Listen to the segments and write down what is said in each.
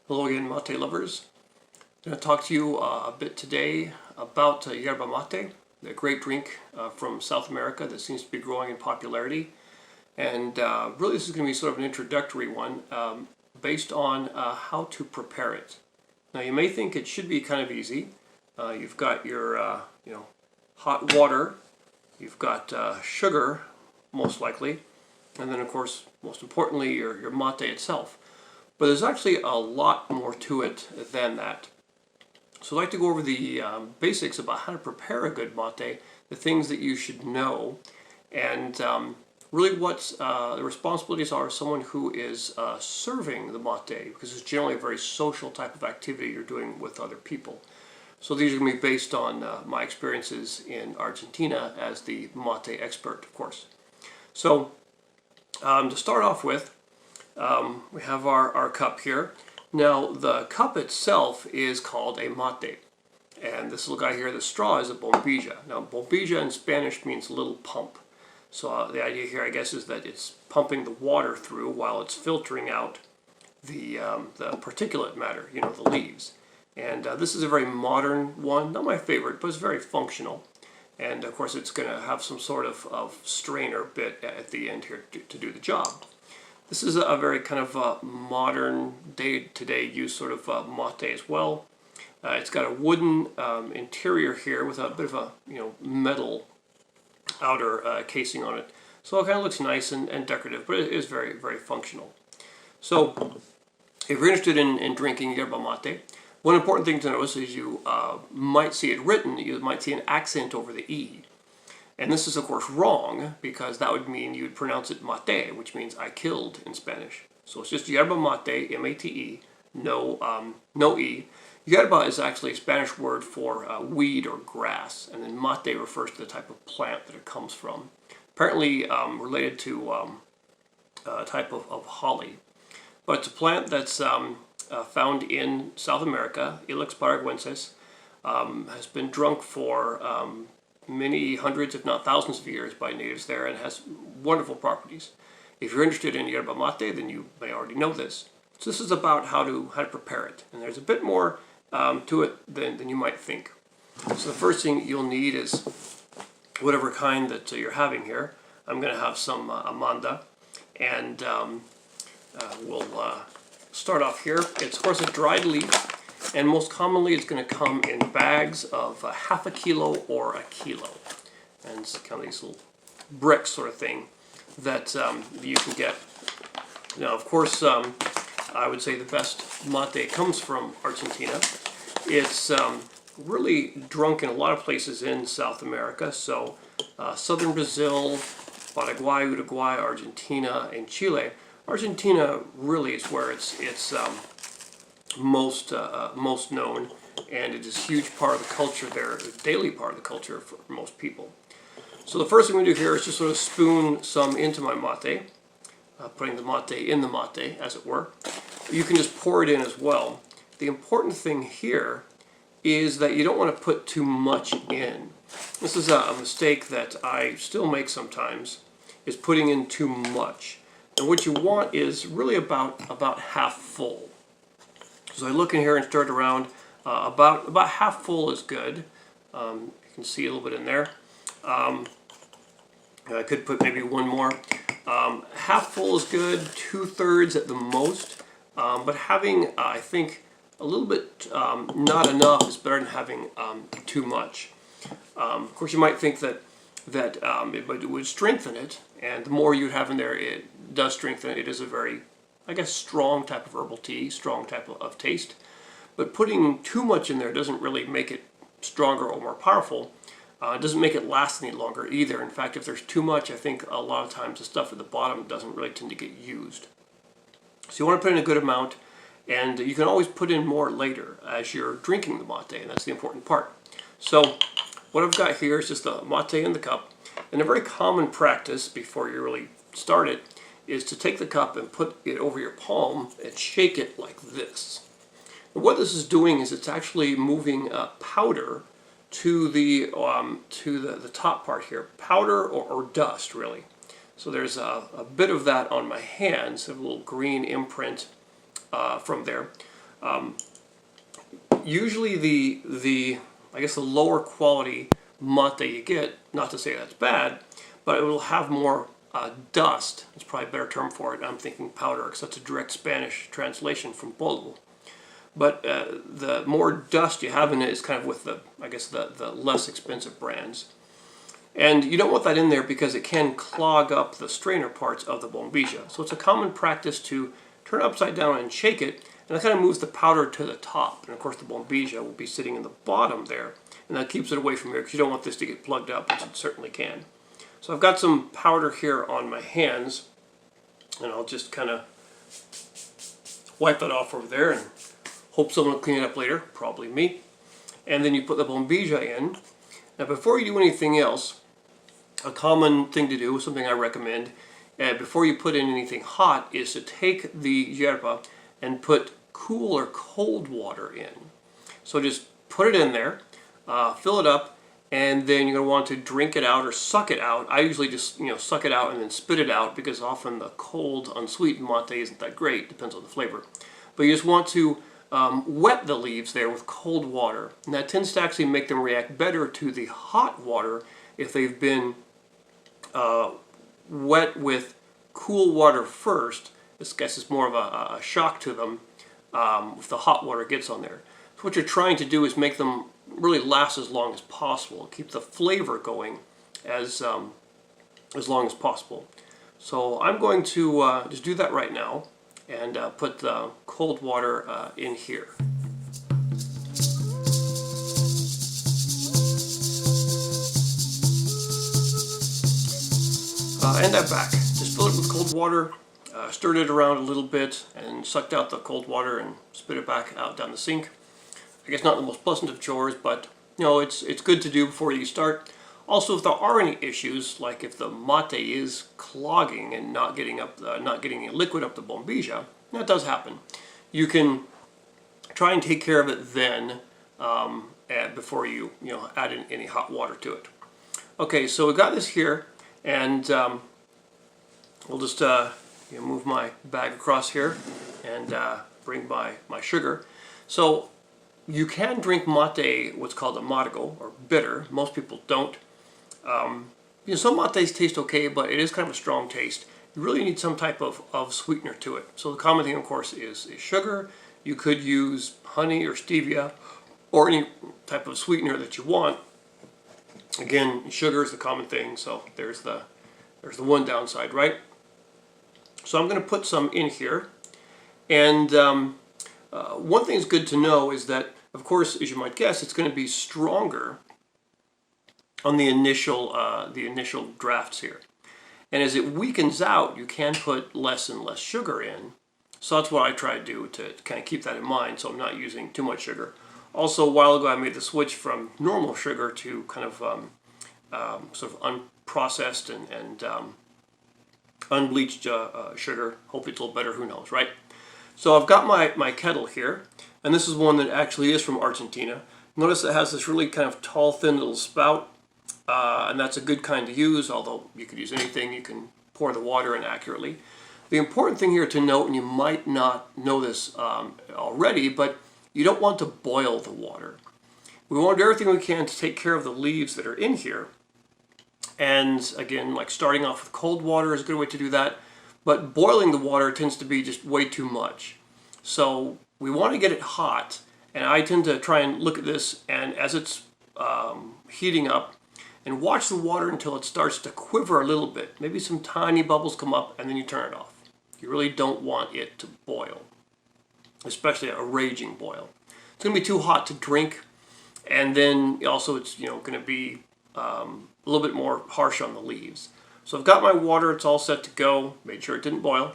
Hello again, mate lovers. I'm going to talk to you a bit today about Yerba Mate, the great drink from South America that seems to be growing in popularity. And really this is going to be sort of an introductory one based on how to prepare it. Now you may think it should be kind of easy. You've got your hot water, you've got sugar most likely, and then of course most importantly your mate itself. But there's actually a lot more to it than that. So I'd like to go over the basics about how to prepare a good mate, the things that you should know, and really what the responsibilities are of someone who is serving the mate, because it's generally a very social type of activity you're doing with other people. So these are going to be based on my experiences in Argentina as the mate expert, of course. So to start off with, we have our cup here. Now the cup itself is called a mate, and this little guy here, the straw, is a bombilla. Now bombilla in Spanish means little pump. So the idea here, I guess, is that it's pumping the water through while it's filtering out the particulate matter, the leaves. And this is a very modern one, not my favorite, but it's very functional. And of course it's going to have some sort of strainer bit at the end here to do the job. This is a very kind of modern day-to-day use sort of mate as well. It's got a wooden interior here with a bit of a metal outer casing on it. So it kind of looks nice and decorative, but it is very, very functional. So if you're interested in drinking yerba mate, one important thing to notice is you might see it written, you might see an accent over the E. And this is of course wrong, because that would mean you'd pronounce it mate, which means I killed in Spanish. So it's just yerba mate, M-A-T-E, no E. Yerba is actually a Spanish word for weed or grass, and then mate refers to the type of plant that it comes from. Apparently related to a type of holly. But it's a plant that's found in South America, Ilex paraguensis, has been drunk for many hundreds, if not thousands of years by natives there, and has wonderful properties. If you're interested in yerba mate, then you may already know this. So this is about how to prepare it, and there's a bit more to it than you might think. So the first thing you'll need is whatever kind that you're having here. I'm going to have some amanda, and we'll start off here. It's of course a dried leaf. And most commonly it's going to come in bags of half a kilo or a kilo. And it's kind of these little bricks sort of thing that you can get. Now of course I would say the best mate comes from Argentina. It's really drunk in a lot of places in South America. So southern Brazil, Paraguay, Uruguay, Argentina, and Chile. Argentina really is where it's most known, and it is a huge part of the culture there, a daily part of the culture for most people. So the first thing we do here is just sort of spoon some into my mate, putting the mate in the mate, as it were. You can just pour it in as well. The important thing here is that you don't want to put too much in. This is a mistake that I still make sometimes, is putting in too much. And what you want is really about half full. So I look in here and start around about half full is good. You can see a little bit in there. I could put maybe one more. Half full is good, 2/3 at the most. But having, I think, a little bit not enough is better than having too much. Of course, you might think that it would strengthen it, and the more you have in there, it does strengthen it. It is a very, I guess, strong type of herbal tea, strong type of taste. But putting too much in there doesn't really make it stronger or more powerful. It doesn't make it last any longer either. In fact, if there's too much, I think a lot of times the stuff at the bottom doesn't really tend to get used. So you want to put in a good amount, and you can always put in more later as you're drinking the mate, and that's the important part. So what I've got here is just the mate in the cup. And a very common practice before you really start it is to take the cup and put it over your palm and shake it like this. And what this is doing is it's actually moving powder to the top part here, powder or dust really. So there's a bit of that on my hands, a little green imprint from there. Usually the I guess the lower quality mate you get, not to say that's bad, but it will have more dust. It's probably a better term for it. I'm thinking powder because that's a direct Spanish translation from polvo. But the more dust you have in it is kind of with the, I guess, the less expensive brands. And you don't want that in there because it can clog up the strainer parts of the bombilla. So it's a common practice to turn it upside down and shake it, and that kind of moves the powder to the top. And of course the bombilla will be sitting in the bottom there, and that keeps it away from here because you don't want this to get plugged up, which it certainly can. So I've got some powder here on my hands, and I'll just kind of wipe that off over there and hope someone will clean it up later, probably me. And then you put the bombilla in. Now before you do anything else, a common thing to do, something I recommend, before you put in anything hot, is to take the yerba and put cool or cold water in. So just put it in there, fill it up, and then you're going to want to drink it out or suck it out. I usually just suck it out and then spit it out because often the cold unsweetened mate isn't that great, depends on the flavor. But you just want to wet the leaves there with cold water, and that tends to actually make them react better to the hot water if they've been wet with cool water first. This guess is more of a shock to them if the hot water gets on there. So what you're trying to do is make them really last as long as possible, keep the flavor going as long as possible. So I'm going to just do that right now and put the cold water in here. And I'm back. Just filled it with cold water, stirred it around a little bit, and sucked out the cold water and spit it back out down the sink. I guess not the most pleasant of chores, but it's good to do before you start. Also, if there are any issues, like if the mate is clogging and not getting any liquid up the bombilla, that does happen. You can try and take care of it then, before you add in any hot water to it. Okay, so we got this here, and we'll just move my bag across here and bring my sugar. So you can drink mate, what's called amargo, or bitter. Most people don't. Some mates taste okay, but it is kind of a strong taste. You really need some type of sweetener to it. So the common thing, of course, is sugar. You could use honey or stevia or any type of sweetener that you want. Again, sugar is the common thing, so there's the one downside, right? So I'm going to put some in here. And one thing that's good to know is that, of course, as you might guess, it's going to be stronger on the initial drafts here. And as it weakens out, you can put less and less sugar in. So that's what I try to do to kind of keep that in mind, so I'm not using too much sugar. Also, a while ago, I made the switch from normal sugar to kind of sort of unprocessed and unbleached sugar. Hopefully it's a little better, who knows, right? So I've got my kettle here, and this is one that actually is from Argentina. Notice it has this really kind of tall, thin little spout, and that's a good kind to use, although you could use anything. You can pour the water in accurately. The important thing here to note, and you might not know this already, but you don't want to boil the water. We want to do everything we can to take care of the leaves that are in here. And again, like starting off with cold water is a good way to do that. But boiling the water tends to be just way too much. So we want to get it hot. And I tend to try and look at this, and as it's heating up, and watch the water until it starts to quiver a little bit. Maybe some tiny bubbles come up, and then you turn it off. You really don't want it to boil, especially a raging boil. It's going to be too hot to drink, and then also it's going to be a little bit more harsh on the leaves. So I've got my water, it's all set to go, made sure it didn't boil,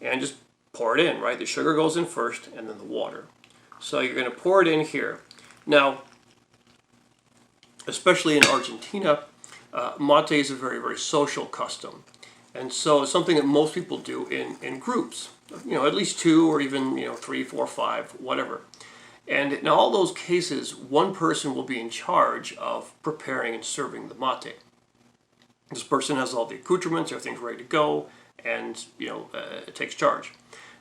and just pour it in, right? The sugar goes in first, and then the water. So you're going to pour it in here. Now, especially in Argentina, mate is a very, very social custom. And so it's something that most people do in groups, at least two or even, 3, 4, 5, whatever. And in all those cases, one person will be in charge of preparing and serving the mate. This person has all the accoutrements, everything's ready to go, and, it takes charge.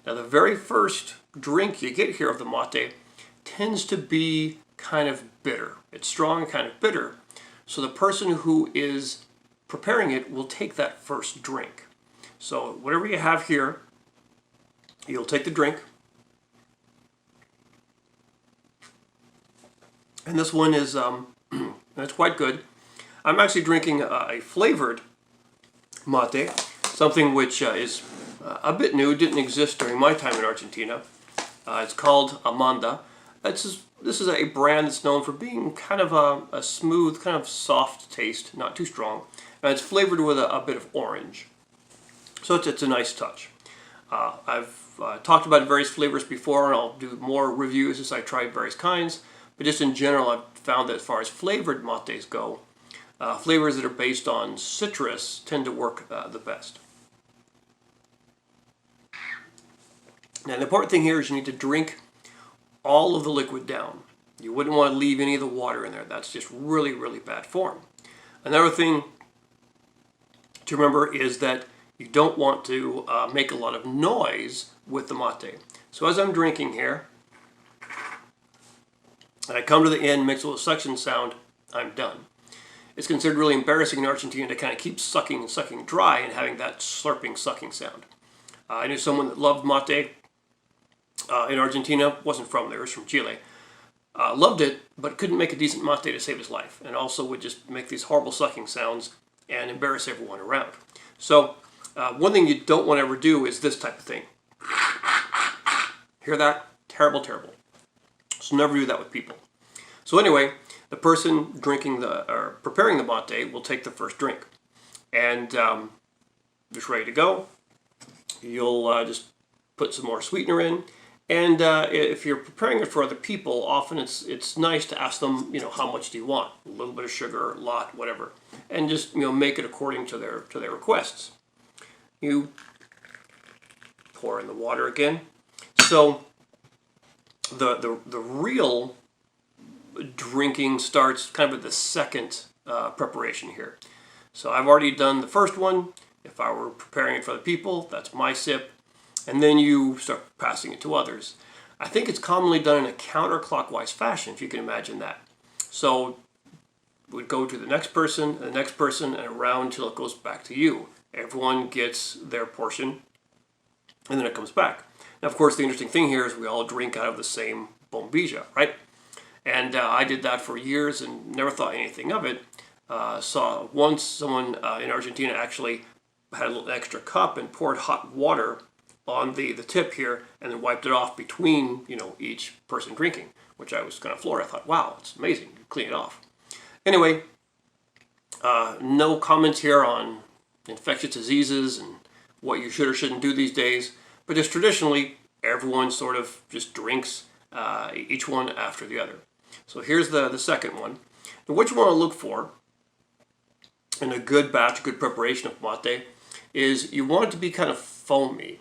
Now, the very first drink you get here of the mate tends to be kind of bitter. It's strong and kind of bitter. So the person who is preparing it will take that first drink. So whatever you have here, you'll take the drink. And this one is, it's quite good. I'm actually drinking a flavored mate, something which is a bit new, didn't exist during my time in Argentina. It's called Amanda. This is a brand that's known for being kind of a smooth, kind of soft taste, not too strong. And it's flavored with a bit of orange. So it's a nice touch. I've talked about various flavors before, and I'll do more reviews as I try various kinds. But just in general, I've found that as far as flavored mates go, flavors that are based on citrus tend to work the best. Now, the important thing here is you need to drink all of the liquid down. You wouldn't want to leave any of the water in there. That's just really, really bad form. Another thing to remember is that you don't want to make a lot of noise with the mate. So as I'm drinking here, and I come to the end, makes a little suction sound, I'm done. It's considered really embarrassing in Argentina to kind of keep sucking and sucking dry and having that slurping, sucking sound. I knew someone that loved mate in Argentina, wasn't from there, was from Chile. Loved it, but couldn't make a decent mate to save his life, and also would just make these horrible sucking sounds and embarrass everyone around. So one thing you don't want to ever do is this type of thing. Hear that? Terrible, terrible. So never do that with people. So anyway, the person drinking or preparing the mate will take the first drink, and just ready to go. You'll just put some more sweetener in, and if you're preparing it for other people, often it's nice to ask them, how much do you want? A little bit of sugar, a lot, whatever, and just make it according to their requests. You pour in the water again. So the real drinking starts kind of at the second preparation here. So I've already done the first one. If I were preparing it for other people, that's my sip. And then you start passing it to others. I think it's commonly done in a counterclockwise fashion, if you can imagine that. So it would go to the next person, and around till it goes back to you. Everyone gets their portion, and then it comes back. Now, of course, the interesting thing here is we all drink out of the same bombilla, right? And I did that for years and never thought anything of it. Saw once someone in Argentina actually had a little extra cup and poured hot water on the tip here and then wiped it off between, each person drinking, which I was kind of floored. I thought, wow, it's amazing. Clean it off. Anyway, no comments here on infectious diseases and what you should or shouldn't do these days, but just traditionally, everyone sort of just drinks each one after the other. So here's the second one. And what you want to look for in a good batch, good preparation of mate, is you want it to be kind of foamy.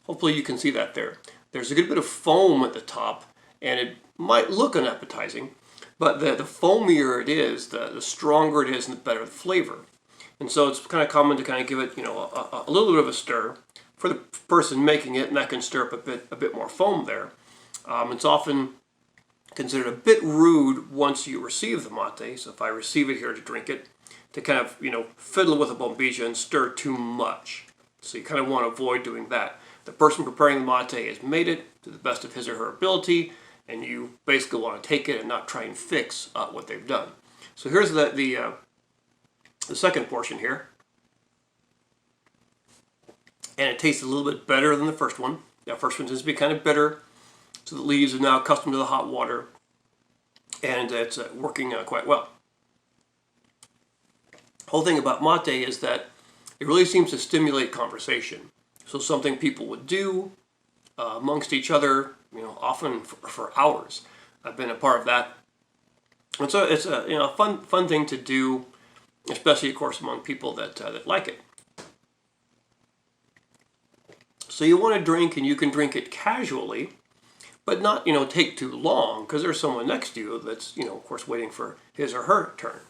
Hopefully you can see that there. There's a good bit of foam at the top, and it might look unappetizing, but the foamier it is, the stronger it is, and the better the flavor. And so it's kind of common to kind of give it, a little bit of a stir for the person making it, and that can stir up a bit more foam there. It's often considered a bit rude once you receive the mate. So if I receive it here to drink it, to kind of, fiddle with a bombilla and stir too much. So you kind of want to avoid doing that. The person preparing the mate has made it to the best of his or her ability, and you basically want to take it and not try and fix what they've done. So here's the second portion here. And it tastes a little bit better than the first one. The first one tends to be kind of bitter, so the leaves are now accustomed to the hot water, and it's working quite well. The whole thing about mate is that it really seems to stimulate conversation. So something people would do amongst each other, often for hours. I've been a part of that. And so it's a fun thing to do, especially, of course, among people that like it. So you want to drink, and you can drink it casually, but not, take too long, because there's someone next to you that's, of course, waiting for his or her turn.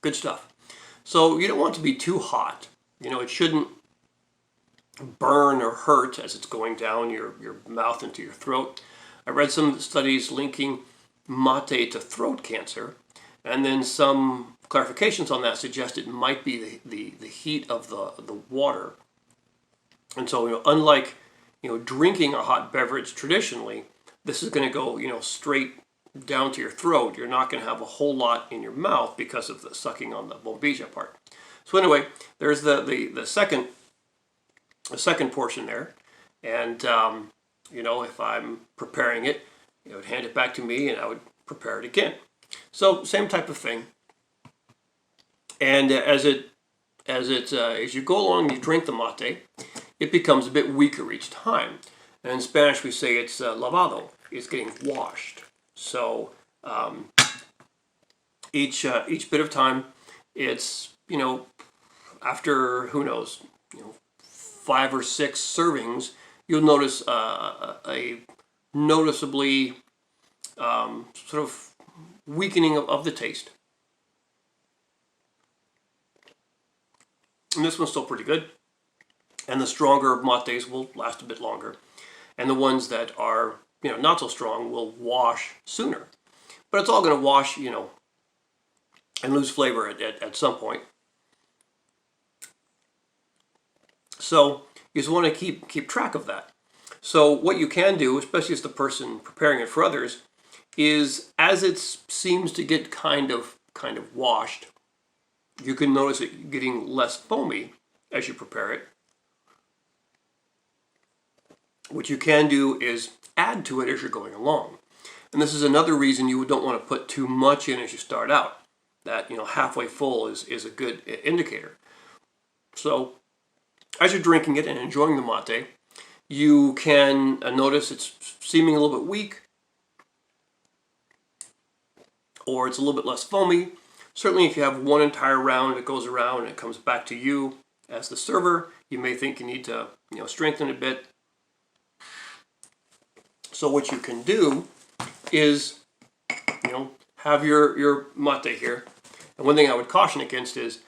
Good stuff. So you don't want it to be too hot. It shouldn't burn or hurt as it's going down your mouth into your throat. I read some studies linking mate to throat cancer, and then some clarifications on that suggest it might be the heat of the water. And so, unlike drinking a hot beverage traditionally, this is going to go straight down to your throat. You're not going to have a whole lot in your mouth because of the sucking on the bombilla part. So anyway, there's the second portion there, and if I'm preparing it, would hand it back to me, and I would prepare it again. So same type of thing. And as you go along, you drink the mate, it becomes a bit weaker each time. And in Spanish, we say it's lavado. It's getting washed. So each bit of time, it's after who knows 5 or 6 servings, you'll notice a noticeably sort of weakening of the taste. And this one's still pretty good. And the stronger mates will last a bit longer. And the ones that are not so strong will wash sooner. But it's all going to wash, and lose flavor at some point. So you just want to keep track of that. So what you can do, especially as the person preparing it for others, is as it seems to get kind of washed, you can notice it getting less foamy as you prepare it. What you can do is add to it as you're going along. And this is another reason you don't want to put too much in as you start out. That halfway full is a good indicator. So as you're drinking it and enjoying the mate, you can notice it's seeming a little bit weak, or it's a little bit less foamy. Certainly if you have one entire round that goes around and it comes back to you as the server, you may think you need to strengthen it a bit. So what you can do is have your mate here. And one thing I would caution against is,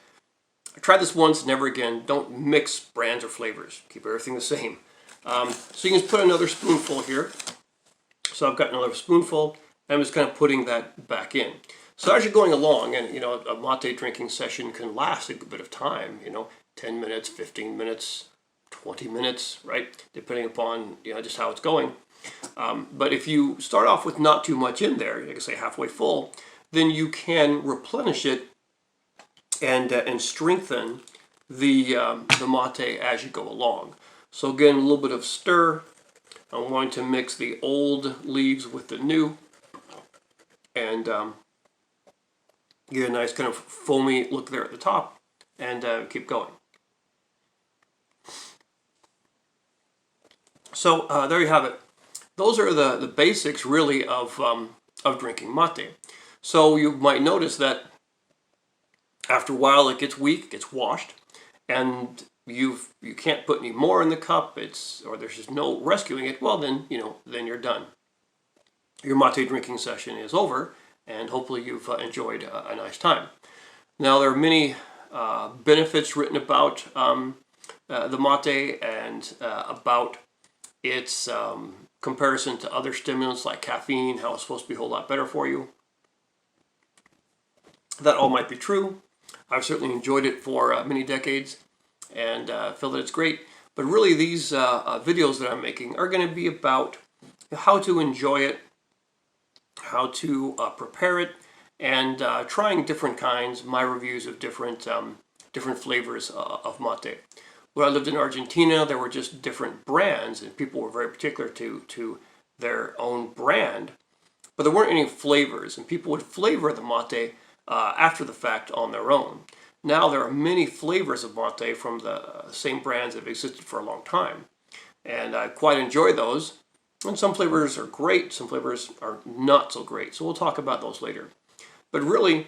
I tried this once, never again. Don't mix brands or flavors. Keep everything the same. So you can just put another spoonful here. So I've got another spoonful, and I'm just kind of putting that back in. So as you're going along, and a mate drinking session can last a good bit of time, 10 minutes, 15 minutes, 20 minutes, right? Depending upon just how it's going. But if you start off with not too much in there, like I say halfway full, then you can replenish it and strengthen the mate as you go along. So again, a little bit of stir. I'm going to mix the old leaves with the new, and get a nice kind of foamy look there at the top, and keep going. So there you have it. Those are the basics really of drinking mate. So you might notice that after a while it gets weak, gets washed, and you can't put any more in the cup. Or there's just no rescuing it. Well, then then you're done. Your mate drinking session is over, and hopefully you've enjoyed a nice time. Now there are many benefits written about the mate and about its comparison to other stimulants like caffeine, how it's supposed to be a whole lot better for you. That all might be true. I've certainly enjoyed it for many decades and feel that it's great. But really these videos that I'm making are going to be about how to enjoy it, how to prepare it, and trying different kinds, my reviews of different flavors of mate. When I lived in Argentina, there were just different brands, and people were very particular to their own brand. But there weren't any flavors, and people would flavor the mate after the fact on their own. Now there are many flavors of mate from the same brands that have existed for a long time. And I quite enjoy those. And some flavors are great, some flavors are not so great. So we'll talk about those later. But really,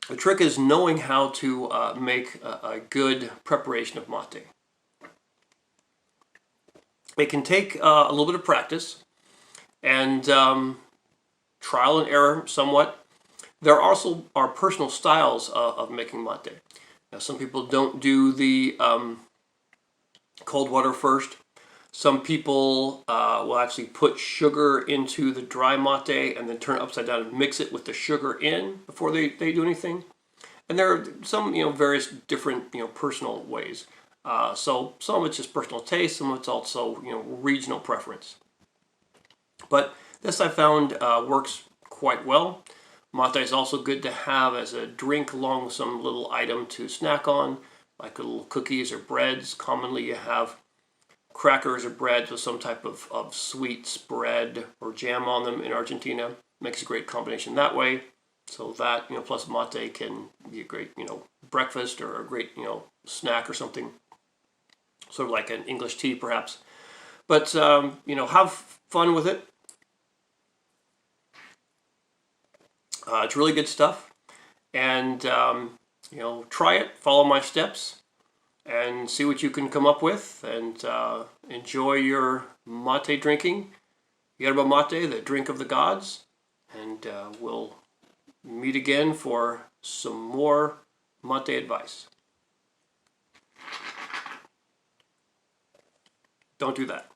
the trick is knowing how to make a good preparation of mate. It can take a little bit of practice and trial and error somewhat. There also are personal styles of making mate. Now, some people don't do the cold water first. Some people will actually put sugar into the dry mate and then turn it upside down and mix it with the sugar in before they do anything. And there are some, various different, personal ways. So some of it's just personal taste, some of it's also, regional preference. But this I found works quite well. Mate is also good to have as a drink along with some little item to snack on, like little cookies or breads. Commonly you have crackers or breads with some type of sweet spread or jam on them in Argentina. Makes a great combination that way. So that, plus mate can be a great, breakfast or a great, snack or something. Sort of like an English tea perhaps. But, have fun with it. It's really good stuff. And, try it, follow my steps, and see what you can come up with, and enjoy your mate drinking. Yerba Mate, the drink of the gods. And we'll meet again for some more mate advice. Don't do that.